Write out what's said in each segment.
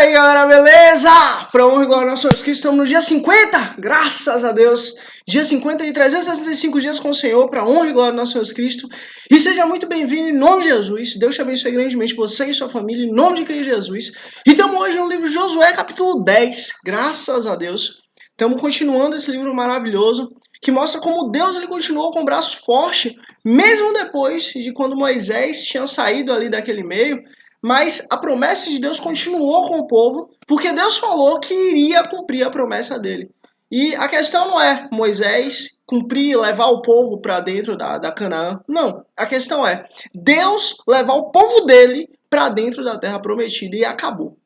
aí, galera, beleza? Pra honra e glória ao nosso Senhor Cristo, estamos no dia 50, graças a Deus. Dia 50 e 365 dias com o Senhor, pra honra e glória ao nosso Senhor Cristo. E seja muito bem-vindo em nome de Jesus. Deus te abençoe grandemente, você e sua família, em nome de Cristo Jesus. E estamos hoje no livro de Josué, capítulo 10, graças a Deus. Estamos continuando esse livro maravilhoso, que mostra como Deus ele continuou com o braço forte, mesmo depois de quando Moisés tinha saído ali daquele meio. Mas a promessa de Deus continuou com o povo, porque Deus falou que iria cumprir a promessa dele. E a questão não é Moisés cumprir e levar o povo para dentro da Canaã. Não. A questão é Deus levar o povo dele para dentro da terra prometida e acabou.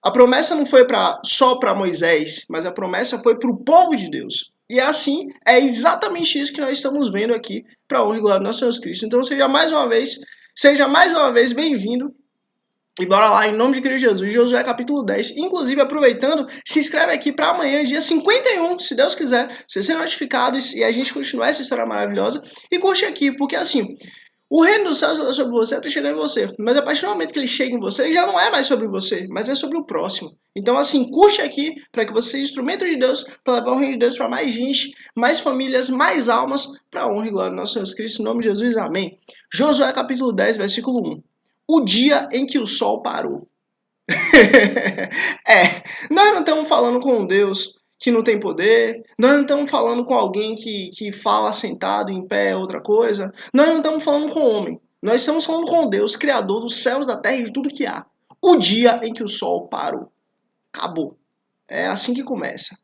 A promessa não foi só para Moisés, mas a promessa foi para o povo de Deus. E assim, é exatamente isso que nós estamos vendo aqui para a honra e glória do nosso Senhor Cristo. Então seja mais uma vez bem-vindo. E bora lá, em nome de Cristo Jesus, Josué capítulo 10. Inclusive, aproveitando, se inscreve aqui para amanhã, dia 51, se Deus quiser, você ser notificado e a gente continuar essa história maravilhosa. E curte aqui, porque assim, o reino dos céus é sobre você até chegar em você. Mas a partir do momento que ele chega em você, ele já não é mais sobre você, mas é sobre o próximo. Então assim, curte aqui para que você seja instrumento de Deus, para levar o reino de Deus para mais gente, mais famílias, mais almas, para a honra e glória do nosso Senhor Cristo, em nome de Jesus, amém. Josué capítulo 10, versículo 1. O dia em que o sol parou. Nós não estamos falando com um Deus que não tem poder, nós não estamos falando com alguém que fala sentado, em pé, outra coisa, nós não estamos falando com homem, nós estamos falando com Deus, Criador dos céus, da terra e de tudo que há. O dia em que o sol parou. Acabou. É assim que começa.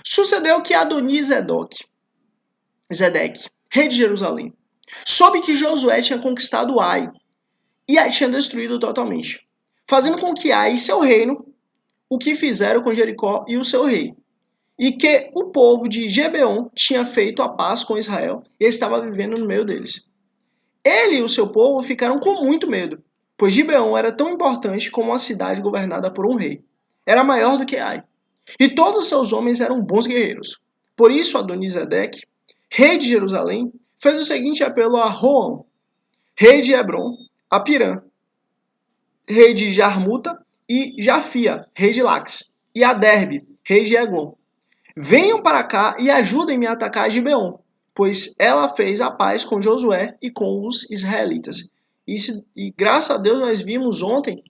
Sucedeu que Adoni-Zedeque, rei de Jerusalém, soube que Josué tinha conquistado Ai, e a tinha destruído totalmente, fazendo com que Ai e seu reino, o que fizeram com Jericó e o seu rei, e que o povo de Gibeon tinha feito a paz com Israel e estava vivendo no meio deles. Ele e o seu povo ficaram com muito medo, pois Gibeon era tão importante como uma cidade governada por um rei. Era maior do que Ai, e todos os seus homens eram bons guerreiros. Por isso Adoni-Zedeque, rei de Jerusalém, fez o seguinte apelo a Roam, rei de Hebron, a Pirã, rei de Jarmuta, e Jafia, rei de Lax, e a Derbe, rei de Eglon. Venham para cá e ajudem-me a atacar Gibeon, pois ela fez a paz com Josué e com os israelitas. E graças a Deus nós vimos ontem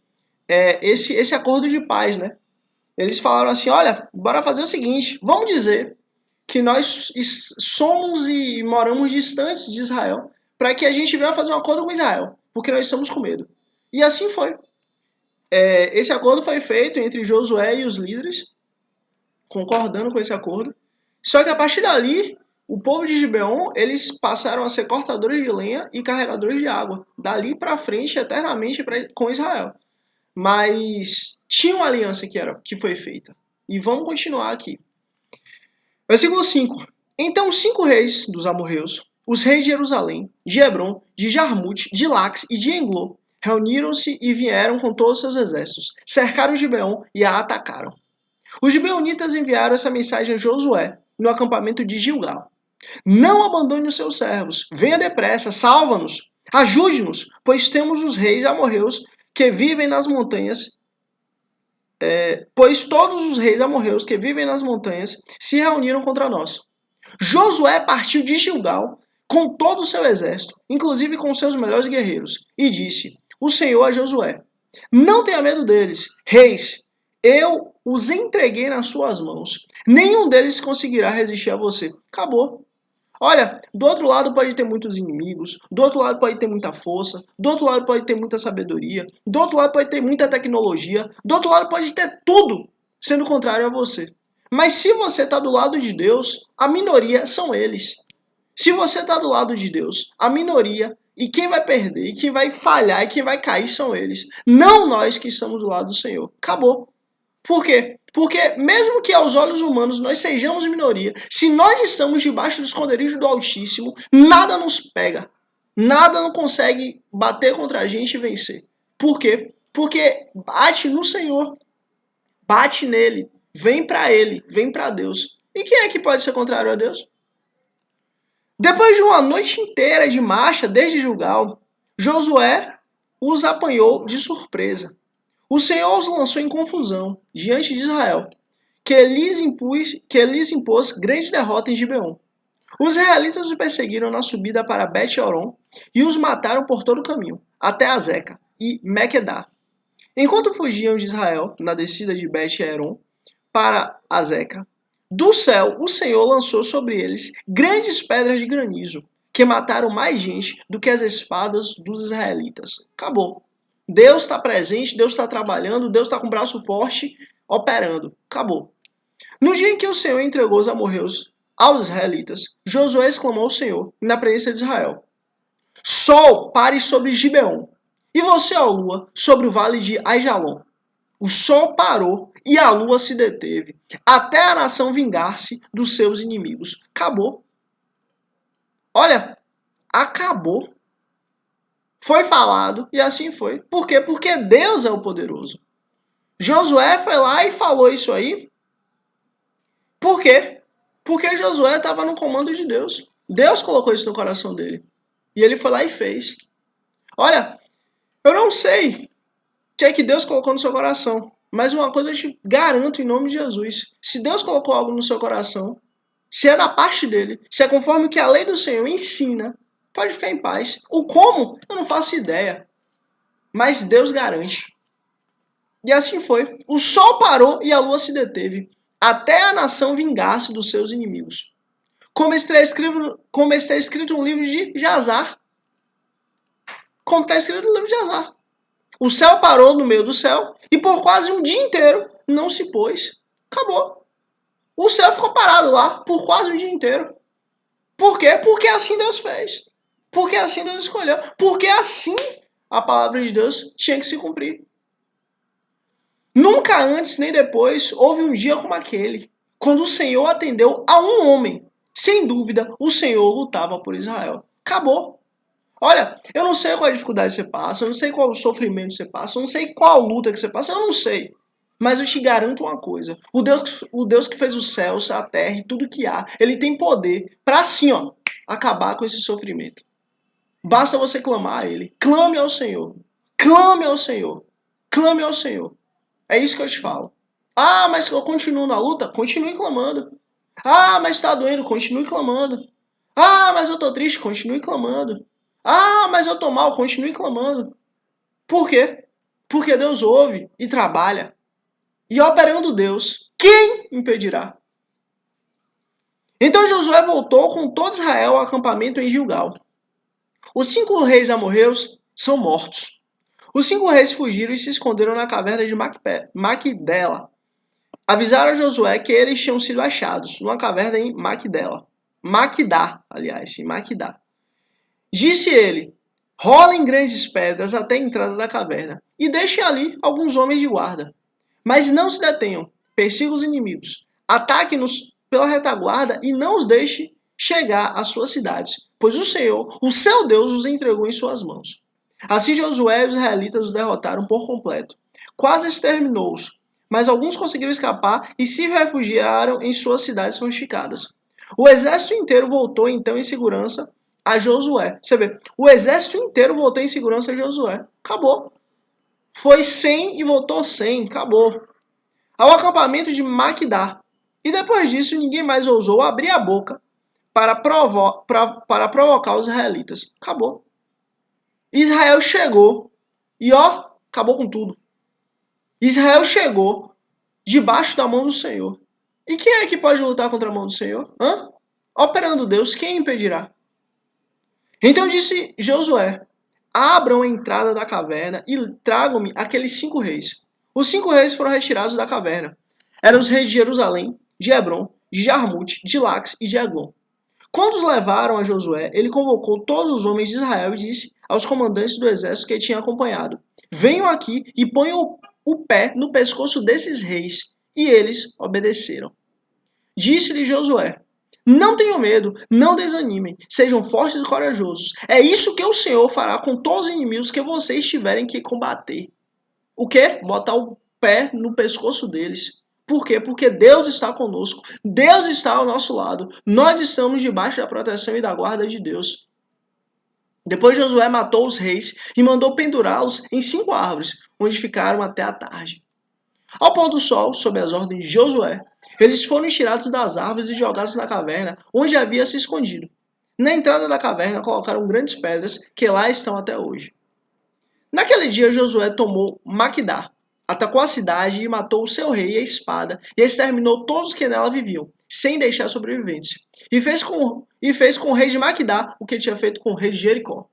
esse acordo de paz, né? Eles falaram assim, olha, bora fazer o seguinte, vamos dizer que nós somos e moramos distantes de Israel, para que a gente venha fazer um acordo com Israel, porque nós estamos com medo. E assim foi. Esse acordo foi feito entre Josué e os líderes, concordando com esse acordo. Só que a partir dali, o povo de Gibeon, eles passaram a ser cortadores de lenha e carregadores de água. Dali para frente, eternamente com Israel. Mas tinha uma aliança que foi feita. E vamos continuar aqui. Versículo 5. Então 5 reis dos amorreus, os reis de Jerusalém, de Hebron, de Jarmute, de Lax e de Englô, reuniram-se e vieram com todos os seus exércitos, cercaram Gibeon e a atacaram. Os gibeonitas enviaram essa mensagem a Josué, no acampamento de Gilgal. Não abandone os seus servos, venha depressa, salva-nos, ajude-nos, pois temos os reis amorreus que vivem nas montanhas, pois todos os reis amorreus que vivem nas montanhas se reuniram contra nós. Josué partiu de Gilgal com todo o seu exército, inclusive com seus melhores guerreiros, e disse: o Senhor a Josué, não tenha medo deles, reis, eu os entreguei nas suas mãos. Nenhum deles conseguirá resistir a você. Acabou. Olha, do outro lado pode ter muitos inimigos, do outro lado pode ter muita força, do outro lado pode ter muita sabedoria, do outro lado pode ter muita tecnologia, do outro lado pode ter tudo sendo contrário a você. Mas se você está do lado de Deus, a minoria são eles. Se você está do lado de Deus, a minoria, e quem vai perder, e quem vai falhar, e quem vai cair são eles. Não nós que estamos do lado do Senhor. Acabou. Por quê? Porque mesmo que aos olhos humanos nós sejamos minoria, se nós estamos debaixo do esconderijo do Altíssimo, nada nos pega. Nada não consegue bater contra a gente e vencer. Por quê? Porque bate no Senhor. Bate nele. Vem para ele. Vem para Deus. E quem é que pode ser contrário a Deus? Depois de uma noite inteira de marcha desde Gilgal, Josué os apanhou de surpresa. O Senhor os lançou em confusão diante de Israel, que lhes impôs grande derrota em Gibeon. Os israelitas os perseguiram na subida para Bet-Horon e os mataram por todo o caminho, até Azeca e Mequedá. Enquanto fugiam de Israel, na descida de Bet-Horon para Azeca, do céu o Senhor lançou sobre eles grandes pedras de granizo, que mataram mais gente do que as espadas dos israelitas. Acabou. Deus está presente, Deus está trabalhando, Deus está com o braço forte, operando. Acabou. No dia em que o Senhor entregou os amorreus aos israelitas, Josué exclamou ao Senhor, na presença de Israel: Sol, pare sobre Gibeon, e você, ó lua, sobre o vale de Aijalon. O sol parou e a lua se deteve, até a nação vingar-se dos seus inimigos. Acabou. Olha, acabou. Foi falado e assim foi. Por quê? Porque Deus é o poderoso. Josué foi lá e falou isso aí. Por quê? Porque Josué estava no comando de Deus. Deus colocou isso no coração dele. E ele foi lá e fez. Olha, eu não sei o que é que Deus colocou no seu coração. Mas uma coisa eu te garanto em nome de Jesus. Se Deus colocou algo no seu coração, se é da parte dele, se é conforme o que a lei do Senhor ensina, pode ficar em paz. O como, eu não faço ideia. Mas Deus garante. E assim foi. O sol parou e a lua se deteve, até a nação vingar-se dos seus inimigos. Como está escrito no livro de Jazar. Como está escrito no livro de Jazar. O céu parou no meio do céu e por quase um dia inteiro não se pôs. Acabou. O céu ficou parado lá por quase um dia inteiro. Por quê? Porque assim Deus fez. Porque assim Deus escolheu. Porque assim a palavra de Deus tinha que se cumprir. Nunca antes nem depois houve um dia como aquele, quando o Senhor atendeu a um homem. Sem dúvida, o Senhor lutava por Israel. Acabou. Olha, eu não sei qual a dificuldade você passa, eu não sei qual o sofrimento você passa, eu não sei qual luta que você passa, eu não sei. Mas eu te garanto uma coisa, o Deus que fez os céus, a terra e tudo que há, ele tem poder para assim, ó, acabar com esse sofrimento. Basta você clamar a ele. Clame ao Senhor. Clame ao Senhor. Clame ao Senhor. É isso que eu te falo. Ah, mas eu continuo na luta? Continue clamando. Ah, mas está doendo? Continue clamando. Ah, mas eu estou triste? Continue clamando. Ah, mas eu estou mal? Continue clamando. Por quê? Porque Deus ouve e trabalha. E operando Deus, quem impedirá? Então Josué voltou com todo Israel ao acampamento em Gilgal. Os 5 reis amorreus são mortos. Os 5 reis fugiram e se esconderam na caverna de Maquidela. Avisaram a Josué que eles tinham sido achados numa caverna em Maquidá, aliás, em Maquidá. Disse ele: rolem grandes pedras até a entrada da caverna e deixem ali alguns homens de guarda. Mas não se detenham, persigam os inimigos, ataquem-nos pela retaguarda e não os deixe chegar às suas cidades, pois o Senhor, o seu Deus, os entregou em suas mãos. Assim Josué e os israelitas os derrotaram por completo. Quase exterminou-os, mas alguns conseguiram escapar e se refugiaram em suas cidades fortificadas. O exército inteiro voltou então em segurança a Josué. Você vê, o exército inteiro voltou em segurança a Josué. Acabou. Foi 100 e voltou 100. Acabou. Ao acampamento de Maquidá. E depois disso, ninguém mais ousou abrir a boca para provocar os israelitas. Acabou. Israel chegou e ó, acabou com tudo. Israel chegou debaixo da mão do Senhor. E quem é que pode lutar contra a mão do Senhor? Operando Deus, quem impedirá? Então disse Josué: abram a entrada da caverna e tragam-me aqueles 5 reis. Os 5 reis foram retirados da caverna. Eram os reis de Jerusalém, de Hebron, de Jarmute, de Lax e de Eglon. Quando os levaram a Josué, ele convocou todos os homens de Israel e disse aos comandantes do exército que tinham acompanhado: venham aqui e ponham o pé no pescoço desses reis. E eles obedeceram. Disse-lhe Josué: não tenham medo, não desanimem, sejam fortes e corajosos. É isso que o Senhor fará com todos os inimigos que vocês tiverem que combater. O quê? Botar o pé no pescoço deles. Por quê? Porque Deus está conosco. Deus está ao nosso lado. Nós estamos debaixo da proteção e da guarda de Deus. Depois Josué matou os reis e mandou pendurá-los em 5 árvores, onde ficaram até a tarde. Ao pôr do sol, sob as ordens de Josué, eles foram tirados das árvores e jogados na caverna, onde havia se escondido. Na entrada da caverna colocaram grandes pedras, que lá estão até hoje. Naquele dia Josué tomou Maquedá, atacou a cidade e matou o seu rei e a espada, e exterminou todos que nela viviam, sem deixar sobreviventes. E fez com o rei de Maquedá o que tinha feito com o rei de Jericó.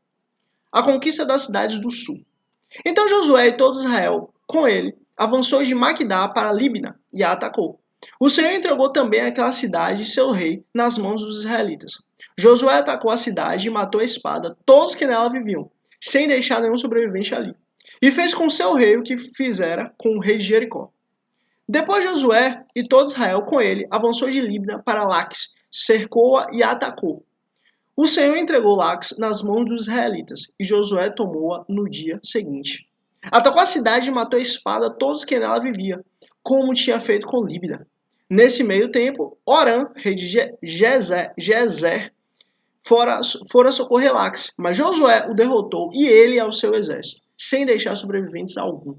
A conquista das cidades do sul. Então Josué e todo Israel, com ele, avançou de Maquedá para Líbina e a atacou. O Senhor entregou também aquela cidade e seu rei nas mãos dos israelitas. Josué atacou a cidade e matou a espada todos que nela viviam, sem deixar nenhum sobrevivente ali. E fez com seu rei o que fizera com o rei de Jericó. Depois Josué e todo Israel com ele avançou de Líbina para Laques, cercou-a e a atacou. O Senhor entregou Laques nas mãos dos israelitas, e Josué tomou-a no dia seguinte. Atacou a cidade e matou a espada todos que nela viviam, como tinha feito com Líbina. Nesse meio tempo, Orã, rei de Gezer, fora socorrer Laques, mas Josué o derrotou, e ele ao seu exército, sem deixar sobreviventes algum.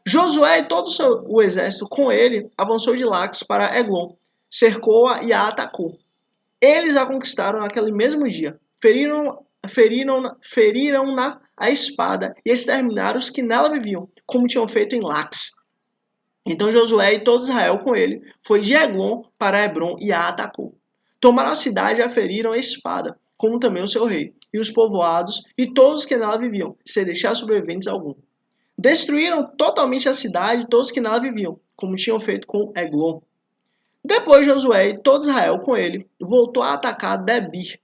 Josué e todo o exército com ele avançou de Laques para Eglon, cercou-a e a atacou. Eles a conquistaram naquele mesmo dia, feriram-na a espada e exterminaram os que nela viviam, como tinham feito em Laques. Então Josué e todo Israel com ele foi de Eglon para Hebron e a atacou. Tomaram a cidade e a feriram a espada, como também o seu rei, e os povoados e todos os que nela viviam, sem deixar sobreviventes algum. Destruíram totalmente a cidade e todos que nela viviam, como tinham feito com Eglon. Depois Josué e todo Israel com ele voltou a atacar Debir.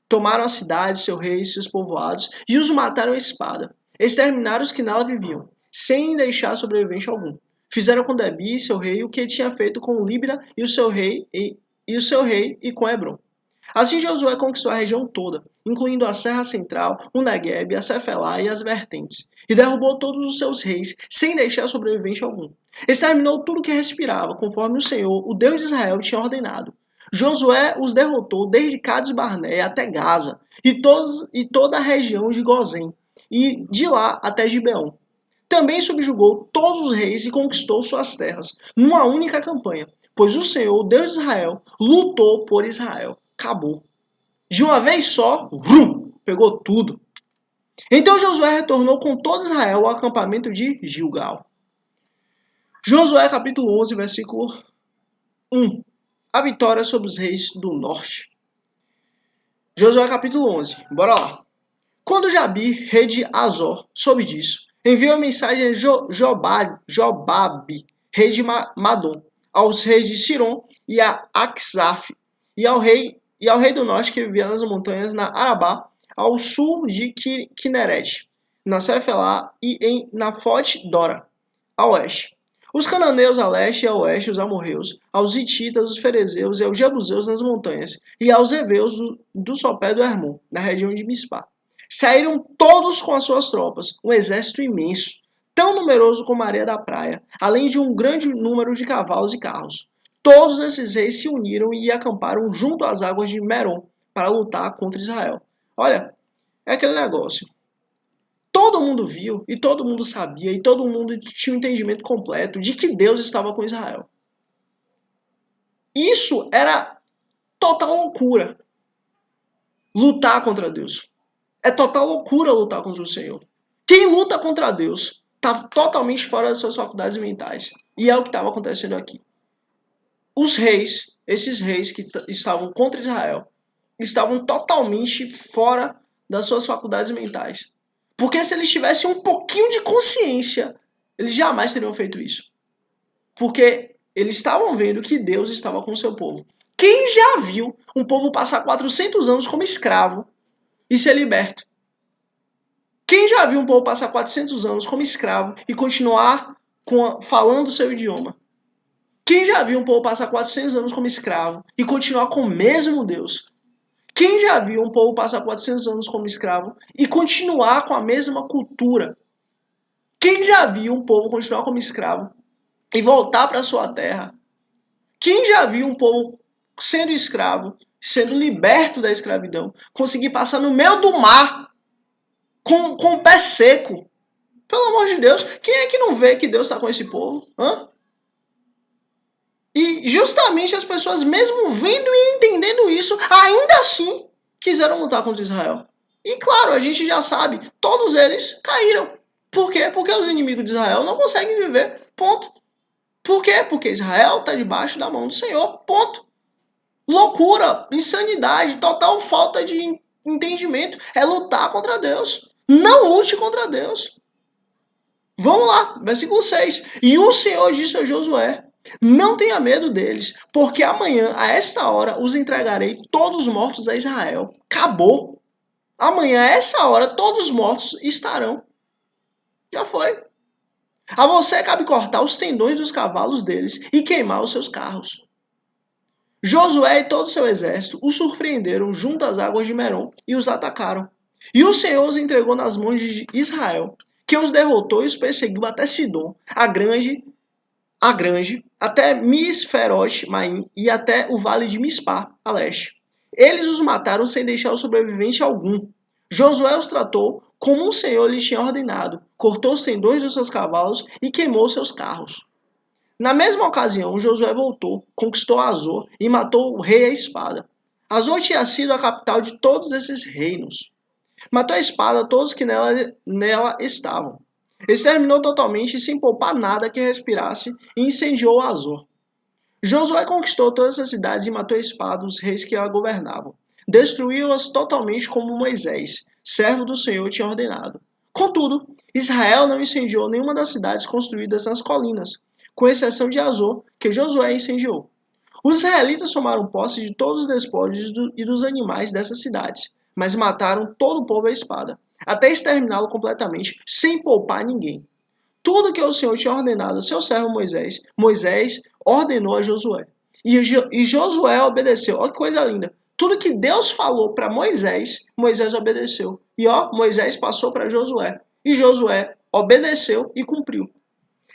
Tomaram a cidade, seu rei e seus povoados e os mataram à espada. Exterminaram os que nela viviam, sem deixar sobrevivente algum. Fizeram com Debir, seu rei, o que tinha feito com Líbina e o seu rei e com Hebron. Assim Josué conquistou a região toda, incluindo a Serra Central, o Negueb, a Cefelá e as vertentes, e derrubou todos os seus reis, sem deixar sobrevivente algum. Exterminou tudo que respirava, conforme o Senhor, o Deus de Israel, tinha ordenado. Josué os derrotou desde Cades Barneia até Gaza, e toda a região de Gozém, e de lá até Gibeão. Também subjugou todos os reis e conquistou suas terras, numa única campanha, pois o Senhor, o Deus de Israel, lutou por Israel. Acabou. De uma vez só, pegou tudo. Então Josué retornou com todo Israel ao acampamento de Gilgal. Josué capítulo 11, versículo 1. A vitória sobre os reis do norte. Josué capítulo 11. Bora lá. Quando Jabir, rei de Azor, soube disso, enviou a mensagem a Jobabe, rei de Madom, aos reis de Siron e a Aksaf, e ao rei do norte que vivia nas montanhas na Arabá, ao sul de Kineret, na Cefelá e na Fote Dora, a oeste. Os cananeus a leste e a oeste, os amorreus, aos hititas, os ferezeus e aos jebuseus nas montanhas, e aos heveus do sopé do Hermon, na região de Mispá. Saíram todos com as suas tropas, um exército imenso, tão numeroso como a areia da praia, além de um grande número de cavalos e carros. Todos esses reis se uniram e acamparam junto às águas de Merom para lutar contra Israel. Olha, é aquele negócio. Todo mundo viu, e todo mundo sabia, e todo mundo tinha um entendimento completo de que Deus estava com Israel. Isso era total loucura. Lutar contra Deus. É total loucura lutar contra o Senhor. Quem luta contra Deus está totalmente fora das suas faculdades mentais. E é o que estava acontecendo aqui. Os reis, esses reis que estavam contra Israel, estavam totalmente fora das suas faculdades mentais. Porque se eles tivessem um pouquinho de consciência, eles jamais teriam feito isso. Porque eles estavam vendo que Deus estava com o seu povo. Quem já viu um povo passar 400 anos como escravo e ser liberto? Quem já viu um povo passar 400 anos como escravo e continuar falando o seu idioma? Quem já viu um povo passar 400 anos como escravo e continuar com o mesmo Deus? Quem já viu um povo passar 400 anos como escravo e continuar com a mesma cultura? Quem já viu um povo continuar como escravo e voltar para sua terra? Quem já viu um povo sendo escravo, sendo liberto da escravidão, conseguir passar no meio do mar com o pé seco. Pelo amor de Deus, quem é que não vê que Deus está com esse povo? Hã? E justamente as pessoas, mesmo vendo e entendendo isso, ainda assim quiseram lutar contra Israel. E claro, a gente já sabe, todos eles caíram. Por quê? Porque os inimigos de Israel não conseguem viver. Ponto. Por quê? Porque Israel está debaixo da mão do Senhor. Ponto. Loucura, insanidade, total falta de entendimento. É lutar contra Deus. Não lute contra Deus. Vamos lá, versículo 6. E o Senhor disse a Josué: não tenha medo deles, porque amanhã, a esta hora, os entregarei todos mortos a Israel. Acabou. Amanhã, a essa hora, todos mortos estarão. Já foi. A você cabe cortar os tendões dos cavalos deles e queimar os seus carros. Josué e todo o seu exército os surpreenderam junto às águas de Merom e os atacaram. E o Senhor os entregou nas mãos de Israel, que os derrotou e os perseguiu até Sidom, a grande, até Misferote Maim e até o vale de Mispá, a leste. Eles os mataram sem deixar o sobrevivente algum. Josué os tratou como o Senhor lhes tinha ordenado, cortou os tendões dos seus cavalos e queimou seus carros. Na mesma ocasião, Josué voltou, conquistou Azor e matou o rei à espada. Azor tinha sido a capital de todos esses reinos. Matou a espada todos que nela estavam. Exterminou totalmente, sem poupar nada que respirasse, e incendiou Azor. Josué conquistou todas as cidades e matou a espada os reis que a governavam. Destruiu-as totalmente como Moisés, servo do Senhor, tinha ordenado. Contudo, Israel não incendiou nenhuma das cidades construídas nas colinas, com exceção de Azor, que Josué incendiou. Os israelitas tomaram posse de todos os despojos e dos animais dessas cidades, mas mataram todo o povo à espada, até exterminá-lo completamente, sem poupar ninguém. Tudo que o Senhor tinha ordenado ao seu servo Moisés, Moisés ordenou a Josué. E Josué obedeceu. Olha que coisa linda. Tudo que Deus falou para Moisés, Moisés obedeceu. E Moisés passou para Josué. E Josué obedeceu e cumpriu.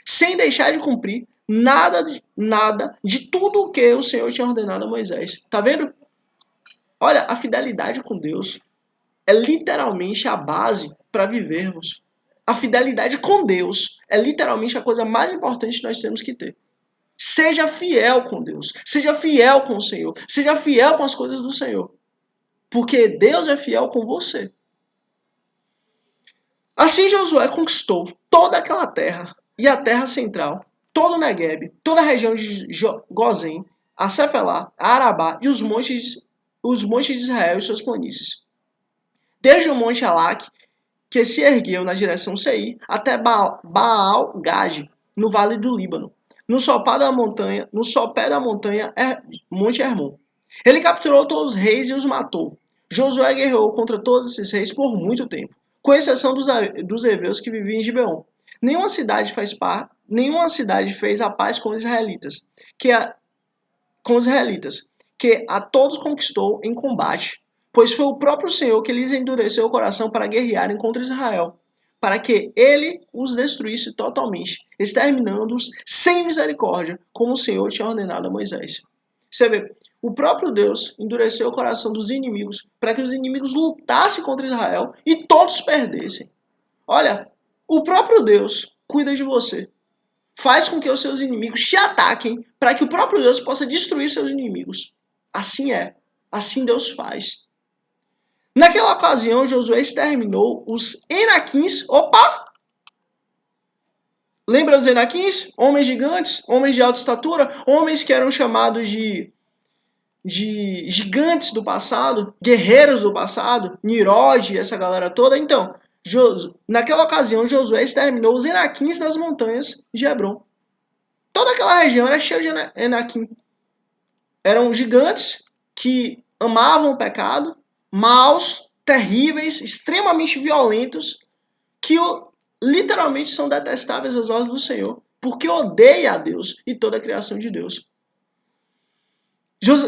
Sem deixar de cumprir nada de tudo o que o Senhor tinha ordenado a Moisés. Tá vendo? Olha, a fidelidade com Deus é literalmente a base para vivermos. A fidelidade com Deus é literalmente a coisa mais importante que nós temos que ter. Seja fiel com Deus, seja fiel com o Senhor, seja fiel com as coisas do Senhor. Porque Deus é fiel com você. Assim Josué conquistou toda aquela terra e a terra central, todo o Negueb, toda a região de Gozém, a Cefelá, a Arabá e os montes de Israel e suas planícies. Desde o monte Alaque, que se ergueu na direção Seir, até Baal-Gade, no vale do Líbano, no sopé da montanha Monte Hermon. Ele capturou todos os reis e os matou. Josué guerreou contra todos esses reis por muito tempo, com exceção dos heveus que viviam em Gibeon. Nenhuma cidade fez a paz com os israelitas, que a todos conquistou em combate, pois foi o próprio Senhor que lhes endureceu o coração para guerrearem contra Israel, para que ele os destruísse totalmente, exterminando-os sem misericórdia, como o Senhor tinha ordenado a Moisés. Você vê, o próprio Deus endureceu o coração dos inimigos para que os inimigos lutassem contra Israel e todos perdessem. Olha, o próprio Deus cuida de você. Faz com que os seus inimigos te ataquem para que o próprio Deus possa destruir seus inimigos. Assim é. Assim Deus faz. Naquela ocasião, Josué exterminou os Enaquins. Opa! Lembra dos Enaquins? Homens gigantes, homens de alta estatura, homens que eram chamados de gigantes do passado, guerreiros do passado, Nirod, essa galera toda. Então, naquela ocasião, Josué exterminou os Enaquins nas montanhas de Hebron. Toda aquela região era cheia de Enaquim. Eram gigantes que amavam o pecado, maus, terríveis, extremamente violentos, que literalmente são detestáveis aos olhos do Senhor, porque odeia a Deus e toda a criação de Deus.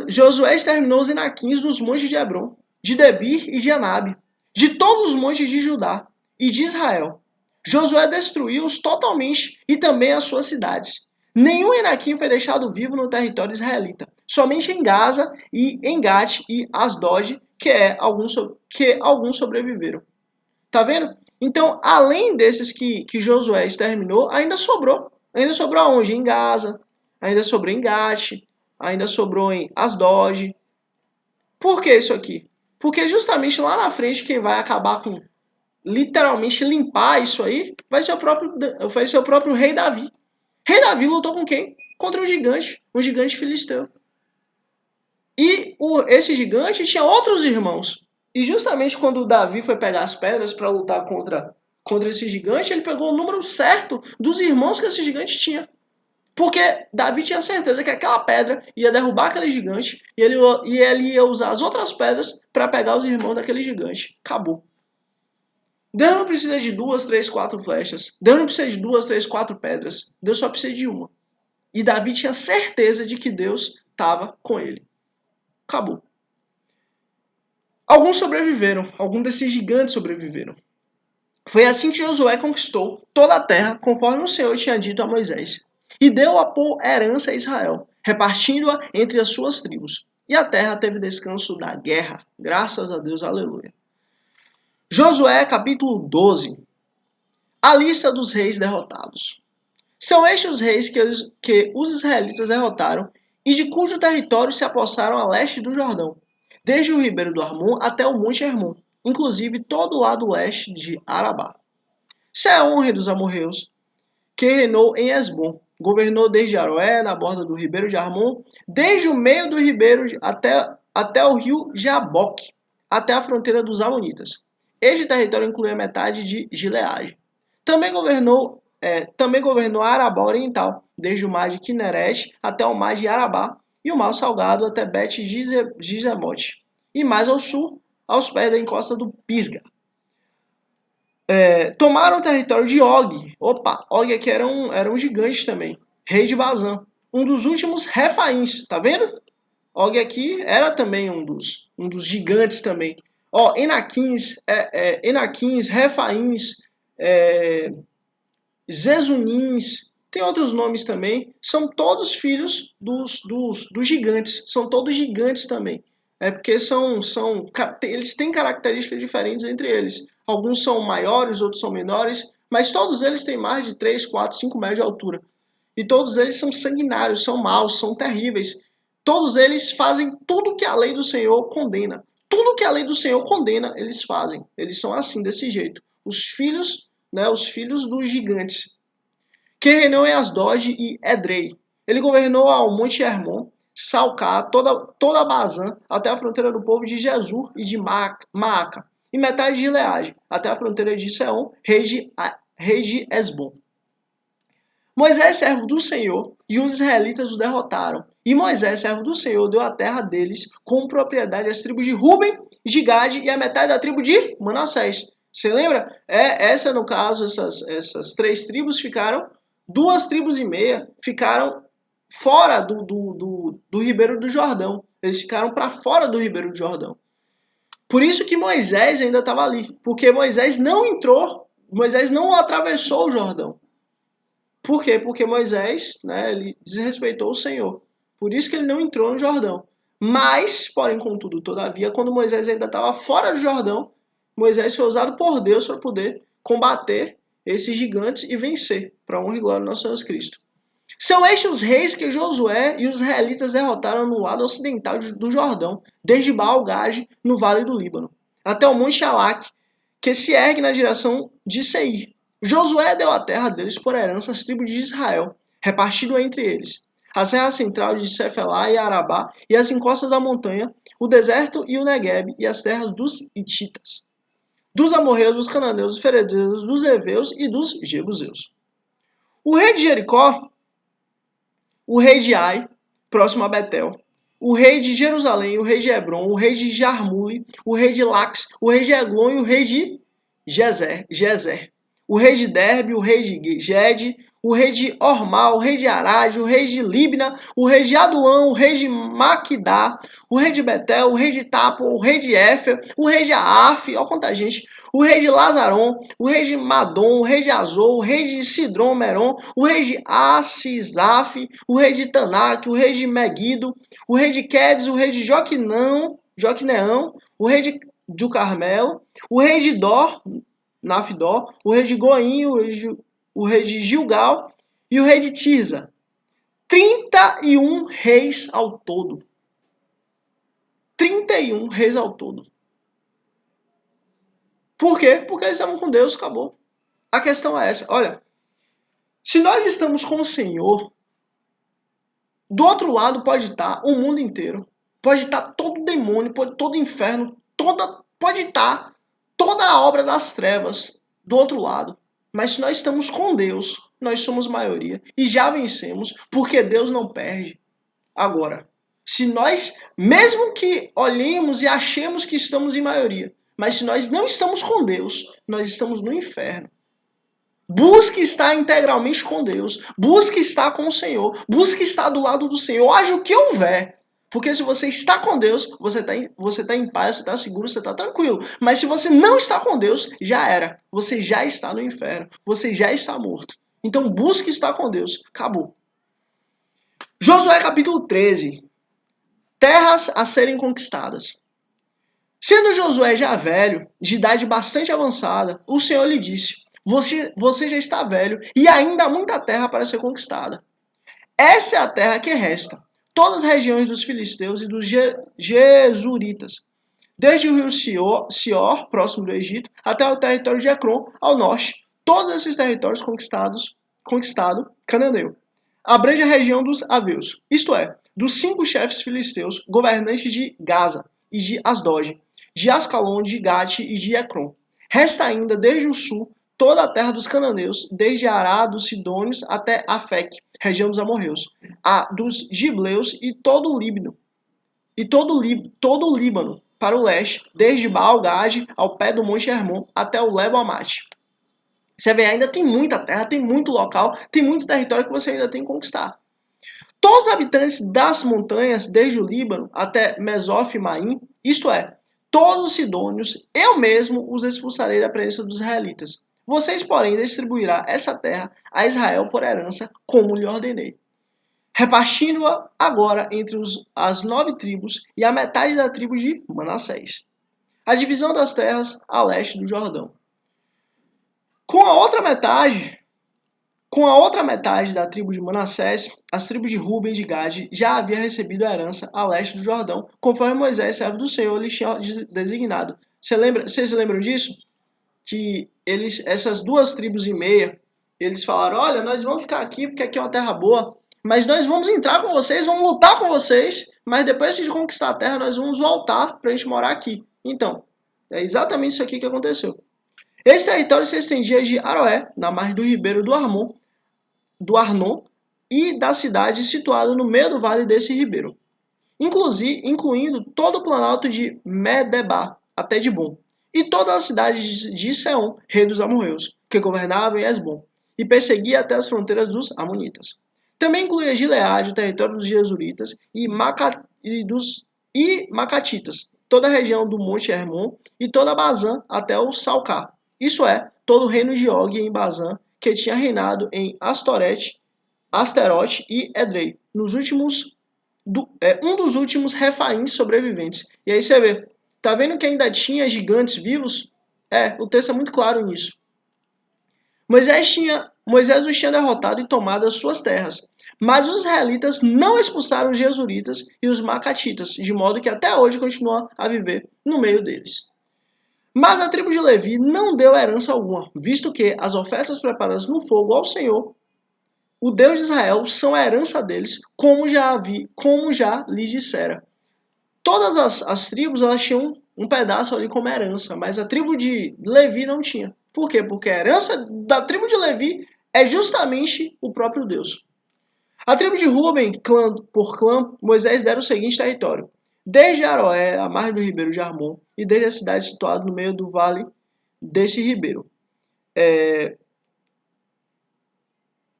Josué exterminou os Enaquins dos montes de Hebron, de Debir e de Anabe, de todos os montes de Judá e de Israel. Josué destruiu-os totalmente e também as suas cidades. Nenhum Enaquim foi deixado vivo no território israelita. Somente em Gaza e em Gate e Asdod, que alguns sobreviveram. Tá vendo? Então, além desses que Josué exterminou, ainda sobrou. Ainda sobrou aonde? Em Gaza, ainda sobrou em Gate, ainda sobrou em Asdod. Por que isso aqui? Porque justamente lá na frente quem vai acabar com literalmente limpar isso aí vai ser o próprio rei Davi. Rei Davi lutou com quem? Contra um gigante filisteu. E esse gigante tinha outros irmãos. E justamente quando Davi foi pegar as pedras para lutar contra esse gigante, ele pegou o número certo dos irmãos que esse gigante tinha. Porque Davi tinha certeza que aquela pedra ia derrubar aquele gigante e ele ia usar as outras pedras para pegar os irmãos daquele gigante. Acabou. Deus não precisa de 2, 3, 4 flechas. Deus não precisa de 2, 3, 4 pedras. Deus só precisa de uma. E Davi tinha certeza de que Deus estava com ele. Acabou. Alguns sobreviveram. Alguns desses gigantes sobreviveram. Foi assim que Josué conquistou toda a terra, conforme o Senhor tinha dito a Moisés. E deu-a por herança a Israel, repartindo-a entre as suas tribos. E a terra teve descanso da guerra. Graças a Deus, aleluia. Josué capítulo 12. A lista dos reis derrotados. São estes os reis que os israelitas derrotaram e de cujo território se apossaram a leste do Jordão, desde o ribeiro do Arnon até o monte Hermon, inclusive todo o lado leste de Arabá. Seom, rei dos amorreus, que reinou em Esbom, governou desde Aroé, na borda do ribeiro de Armon, desde o meio do ribeiro até o rio Jaboque, até a fronteira dos amonitas. Este território incluía metade de Gileade. Também governou Arabá Oriental, desde o mar de Quinerete até o mar de Arabá, e o mar salgado até Bet-Gizemote, e mais ao sul, aos pés da encosta do Pisga. Tomaram o território de Og. Og aqui era um gigante também, rei de Bazã, um dos últimos Refaíns, tá vendo? Og aqui era também um dos gigantes também. Enaquins, Refaíns, Zezunins, tem outros nomes também, são todos filhos dos gigantes, são todos gigantes também. Porque eles têm características diferentes entre eles. Alguns são maiores, outros são menores, mas todos eles têm mais de 3, 4, 5 metros de altura. E todos eles são sanguinários, são maus, são terríveis. Todos eles fazem tudo que a lei do Senhor condena. Tudo que a lei do Senhor condena, eles fazem. Eles são assim, desse jeito. Os filhos dos gigantes. Que reinou em Asdod e Edrei. Ele governou ao monte Hermon, Salcá, toda a Bazã, até a fronteira do povo de Jesur e de Maaca, e metade de Gileade, até a fronteira de Seom, rei de Esbom. Moisés, servo do Senhor, e os israelitas o derrotaram. E Moisés, servo do Senhor, deu a terra deles como propriedade às tribos de Ruben, de Gade e a metade da tribo de Manassés. Você lembra? No caso, essas 3 tribos ficaram, 2 tribos e meia ficaram fora do ribeiro do Jordão. Eles ficaram para fora do ribeiro do Jordão. Por isso que Moisés ainda estava ali. Porque Moisés não entrou, Moisés não atravessou o Jordão. Por quê? Porque Moisés, ele desrespeitou o Senhor. Por isso que ele não entrou no Jordão. Mas, porém, contudo, todavia, quando Moisés ainda estava fora do Jordão, Moisés foi usado por Deus para poder combater esses gigantes e vencer, para a honra e glória do nosso Senhor Cristo. São estes os reis que Josué e os israelitas derrotaram no lado ocidental do Jordão, desde Baal-Gade, no vale do Líbano, até o monte Alaque, que se ergue na direção de Seir. Josué deu a terra deles por herança às tribos de Israel, repartido entre eles. A serra central de Cefelá e Arabá, e as encostas da montanha, o deserto e o Negueb, e as terras dos Hititas, dos amorreus, dos cananeus, dos ferezeus, dos heveus e dos jebuseus. O rei de Jericó, o rei de Ai, próximo a Betel, o rei de Jerusalém, o rei de Hebron, o rei de Jarmule, o rei de Lax, o rei de Eglon e o rei de Gezer, o rei de Derbe, o rei de Gede, o rei de Ormal, o rei de Arade, o rei de Libna, o rei de Aduã, o rei de Maquidá, o rei de Betel, o rei de Tapo, o rei de Éfer, o rei de Aaf, olha quanta gente, o rei de Lazaron, o rei de Madom, o rei de Azor, o rei de Sidron Meron, o rei de Asizaf, o rei de Tanak, o rei de Megido, o rei de Quedes, o rei de Joquineão, o rei do Carmel, o rei de Dor, Nafdó, o rei de Goim, o rei de Gilgal e o rei de Tirza. 31 reis ao todo. 31 reis ao todo. Por quê? Porque eles estavam com Deus, acabou. A questão é essa. Olha, se nós estamos com o Senhor, do outro lado pode estar o mundo inteiro. Pode estar todo demônio, todo inferno, pode estar toda a obra das trevas do outro lado. Mas se nós estamos com Deus, nós somos maioria e já vencemos, porque Deus não perde. Agora, se nós, mesmo que olhemos e achemos que estamos em maioria, mas se nós não estamos com Deus, nós estamos no inferno. Busque estar integralmente com Deus. Busque estar com o Senhor. Busque estar do lado do Senhor. Haja o que houver. Porque se você está com Deus, você está em paz, você está seguro, você está tranquilo. Mas se você não está com Deus, já era. Você já está no inferno. Você já está morto. Então busque estar com Deus. Acabou. Josué capítulo 13. Terras a serem conquistadas. Sendo Josué já velho, de idade bastante avançada, o Senhor lhe disse: Você já está velho e ainda há muita terra para ser conquistada. Essa é a terra que resta, todas as regiões dos filisteus e dos jesuritas, desde o rio Sior, próximo do Egito, até o território de Ecrom, ao norte. Todos esses territórios conquistado cananeu. Abrange a região dos aveus, isto é, dos 5 chefes filisteus, governantes de Gaza e de Asdod, de Ascalon, de Gate e de Ecrom. Resta ainda, desde o sul, toda a terra dos cananeus, desde Ará, dos Sidônios até Afec, região dos amorreus, a dos gibleus e todo o Líbano, todo o Líbano, para o leste, desde Baal-Gade ao pé do Monte Hermon até o Lebo-Amate. Você vê, ainda tem muita terra, tem muito local, tem muito território que você ainda tem que conquistar. Todos os habitantes das montanhas, desde o Líbano até Mesof e Maim, isto é, todos os sidônios, eu mesmo os expulsarei da presença dos israelitas. Vocês, porém, distribuirá essa terra a Israel por herança, como lhe ordenei, repartindo-a agora entre as 9 tribos e a metade da tribo de Manassés. A divisão das terras a leste do Jordão. Com a outra metade da tribo de Manassés, as tribos de Ruben e de Gade já havia recebido a herança a leste do Jordão, conforme Moisés, servo do Senhor, lhes tinha designado. Vocês lembram disso? Que essas 2 tribos e meia, eles falaram: olha, nós vamos ficar aqui porque aqui é uma terra boa, mas nós vamos entrar com vocês, vamos lutar com vocês, mas depois de conquistar a terra, nós vamos voltar para a gente morar aqui. Então, é exatamente isso aqui que aconteceu. Esse território se estendia de Aroé, na margem do ribeiro do Arnon, e da cidade situada no meio do vale desse ribeiro, incluindo todo o planalto de Medeba até Dibon, e todas as cidades de Seom, rei dos amorreus, que governava em Esbom, e perseguia até as fronteiras dos amonitas. Também incluía Gileade, o território dos jesuritas e Macatitas, toda a região do Monte Hermon e toda Bazã até o Salcá, isso é, todo o reino de Og em Bazã, que tinha reinado em Asterote e Edrei, um dos últimos refaíns sobreviventes. E aí você vê, tá vendo que ainda tinha gigantes vivos? O texto é muito claro nisso. Moisés os tinha derrotado e tomado as suas terras, mas os israelitas não expulsaram os jesuritas e os macatitas, de modo que até hoje continuam a viver no meio deles. Mas a tribo de Levi não deu herança alguma, visto que as ofertas preparadas no fogo ao Senhor, o Deus de Israel, são a herança deles, como já lhes dissera. Todas as tribos elas tinham um pedaço ali como herança, mas a tribo de Levi não tinha. Por quê? Porque a herança da tribo de Levi é justamente o próprio Deus. A tribo de Ruben, clã por clã, Moisés dera o seguinte território: desde Aroé, a margem do ribeiro de Armon, e desde a cidade situada no meio do vale desse ribeiro.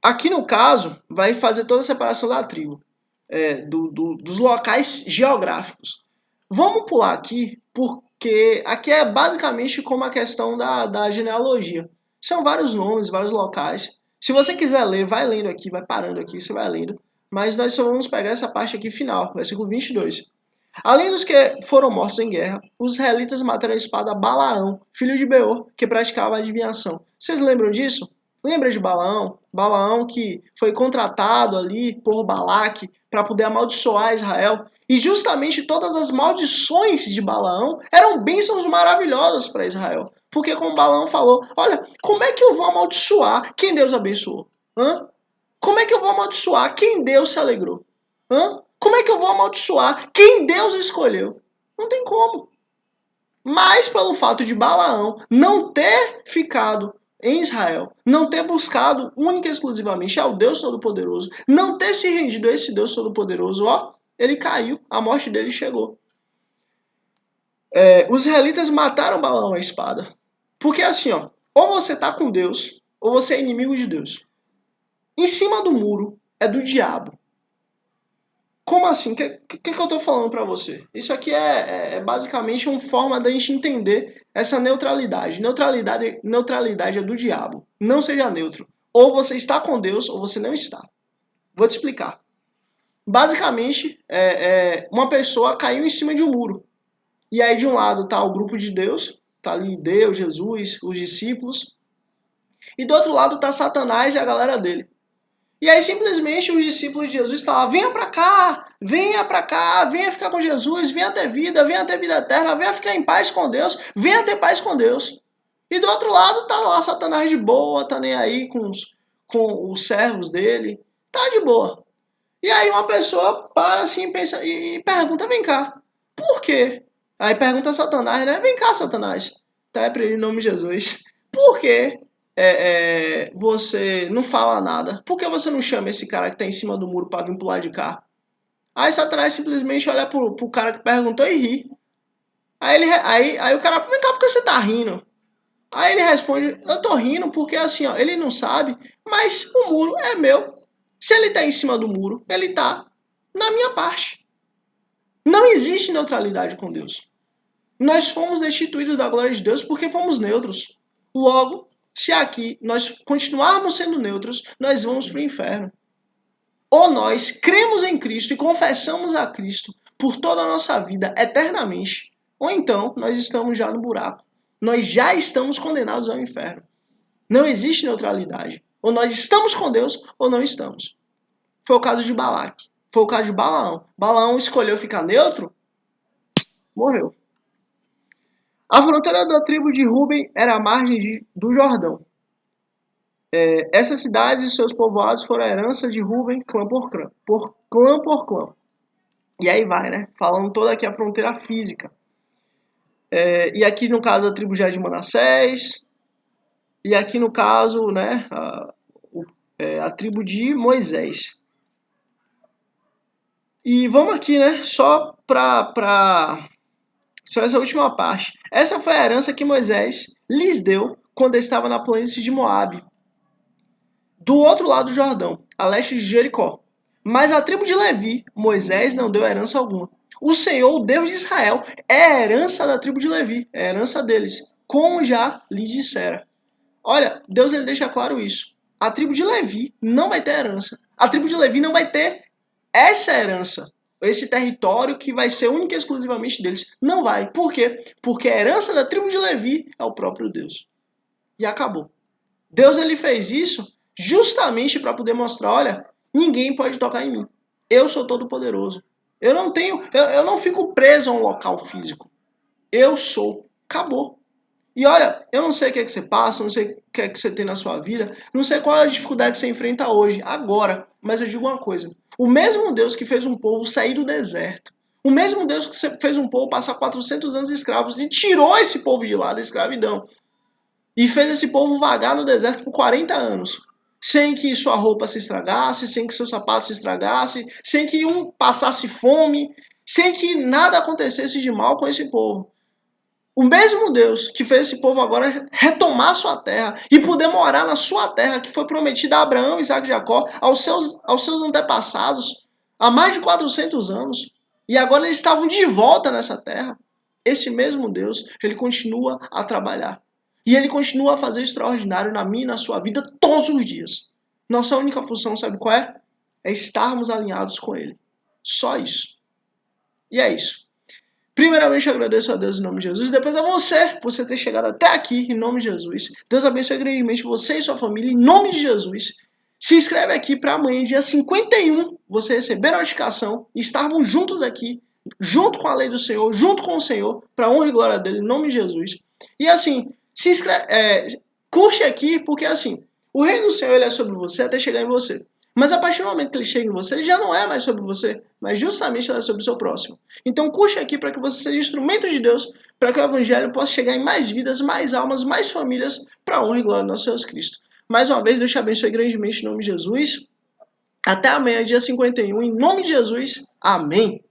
Aqui no caso, vai fazer toda a separação da tribo, dos locais geográficos. Vamos pular aqui, porque aqui é basicamente como a questão da genealogia. São vários nomes, vários locais. Se você quiser ler, vai lendo aqui, vai parando aqui, você vai lendo. Mas nós só vamos pegar essa parte aqui final, versículo 22. Além dos que foram mortos em guerra, os israelitas mataram a espada Balaão, filho de Beor, que praticava adivinhação. Vocês lembram disso? Lembra de Balaão? Balaão que foi contratado ali por Balaque para poder amaldiçoar Israel. E justamente todas as maldições de Balaão eram bênçãos maravilhosas para Israel. Porque como Balaão falou, olha, como é que eu vou amaldiçoar quem Deus abençoou? Hã? Como é que eu vou amaldiçoar quem Deus se alegrou? Hã? Como é que eu vou amaldiçoar quem Deus escolheu? Não tem como. Mas pelo fato de Balaão não ter ficado em Israel, não ter buscado única e exclusivamente ao Deus Todo-Poderoso, não ter se rendido a esse Deus Todo-Poderoso, ó, ele caiu, a morte dele chegou. Os israelitas mataram Balaão à espada. Porque assim, ó, ou você tá com Deus, ou você é inimigo de Deus. Em cima do muro é do diabo. Como assim? O que eu estou falando para você? Isso aqui é basicamente uma forma da gente entender essa neutralidade. Neutralidade é do diabo. Não seja neutro. Ou você está com Deus ou você não está. Vou te explicar. Basicamente, uma pessoa caiu em cima de um muro. E aí de um lado está o grupo de Deus, está ali Deus, Jesus, os discípulos. E do outro lado está Satanás e a galera dele. E aí simplesmente os discípulos de Jesus estavam, venha pra cá, venha ficar com Jesus, venha ter vida eterna, venha ficar em paz com Deus, venha ter paz com Deus. E do outro lado tá lá Satanás de boa, tá nem aí com os servos dele, tá de boa. E aí uma pessoa para assim pensa, e pergunta, vem cá, por quê? Aí pergunta a Satanás, né? Vem cá, Satanás. Tá, para ele em nome de Jesus. Por quê? Você não fala nada. Por que você não chama esse cara que tá em cima do muro para vir pular de cá? Aí Satanás simplesmente olha pro cara que perguntou e ri. Aí o cara, vem cá, por que você tá rindo? Aí ele responde, eu tô rindo porque assim, ó, ele não sabe, mas o muro é meu. Se ele tá em cima do muro, ele tá na minha parte. Não existe neutralidade com Deus. Nós fomos destituídos da glória de Deus porque fomos neutros. Logo, se aqui nós continuarmos sendo neutros, nós vamos para o inferno. Ou nós cremos em Cristo e confessamos a Cristo por toda a nossa vida eternamente, ou então nós estamos já no buraco. Nós já estamos condenados ao inferno. Não existe neutralidade. Ou nós estamos com Deus ou não estamos. Foi o caso de Balaque. Foi o caso de Balaão. Balaão escolheu ficar neutro, morreu. A fronteira da tribo de Ruben era a margem do Jordão. Essas cidades e seus povoados foram a herança de Ruben, clã por clã. Por clã. E aí vai, né? Falando toda aqui a fronteira física. E aqui no caso a tribo já de Manassés. E aqui no caso, né? A tribo de Moisés. E vamos aqui, né? Só essa última parte. Essa foi a herança que Moisés lhes deu quando estava na planície de Moabe, do outro lado do Jordão, a leste de Jericó. Mas a tribo de Levi, Moisés não deu herança alguma. O Senhor, o Deus de Israel, é a herança da tribo de Levi, é a herança deles, como já lhes dissera. Olha, Deus ele deixa claro isso. A tribo de Levi não vai ter herança. A tribo de Levi não vai ter essa herança, esse território que vai ser única e exclusivamente deles. Não vai. Por quê? Porque a herança da tribo de Levi é o próprio Deus. E acabou. Deus ele fez isso justamente para poder mostrar, olha, ninguém pode tocar em mim. Eu sou todo poderoso. Eu não fico preso a um local físico. Eu sou. Acabou. E olha, eu não sei o que é que você passa, não sei o que é que você tem na sua vida, não sei qual é a dificuldade que você enfrenta hoje, agora, mas eu digo uma coisa. O mesmo Deus que fez um povo sair do deserto, o mesmo Deus que fez um povo passar 400 anos escravos e tirou esse povo de lá da escravidão, e fez esse povo vagar no deserto por 40 anos, sem que sua roupa se estragasse, sem que seu sapato se estragasse, sem que um passasse fome, sem que nada acontecesse de mal com esse povo. O mesmo Deus que fez esse povo agora retomar sua terra e poder morar na sua terra que foi prometida a Abraão, Isaac e Jacó, aos seus antepassados, há mais de 400 anos. E agora eles estavam de volta nessa terra. Esse mesmo Deus, ele continua a trabalhar. E ele continua a fazer extraordinário na minha e na sua vida todos os dias. Nossa única função, sabe qual é? É estarmos alinhados com ele. Só isso. E é isso. Primeiramente, eu agradeço a Deus em nome de Jesus. Depois a você, por você ter chegado até aqui em nome de Jesus. Deus abençoe grandemente você e sua família em nome de Jesus. Se inscreve aqui para amanhã, dia 51, você receber a notificação e estarmos juntos aqui, junto com a lei do Senhor, junto com o Senhor, para honra e glória dele em nome de Jesus. E assim, se inscreve, curte aqui, porque assim, o reino do Senhor ele é sobre você até chegar em você. Mas a partir do momento que ele chega em você, ele já não é mais sobre você, mas justamente ele é sobre o seu próximo. Então curte aqui para que você seja instrumento de Deus, para que o Evangelho possa chegar em mais vidas, mais almas, mais famílias, para a honra e glória do nosso Jesus Cristo. Mais uma vez, Deus te abençoe grandemente em nome de Jesus. Até amanhã, dia 51, em nome de Jesus. Amém.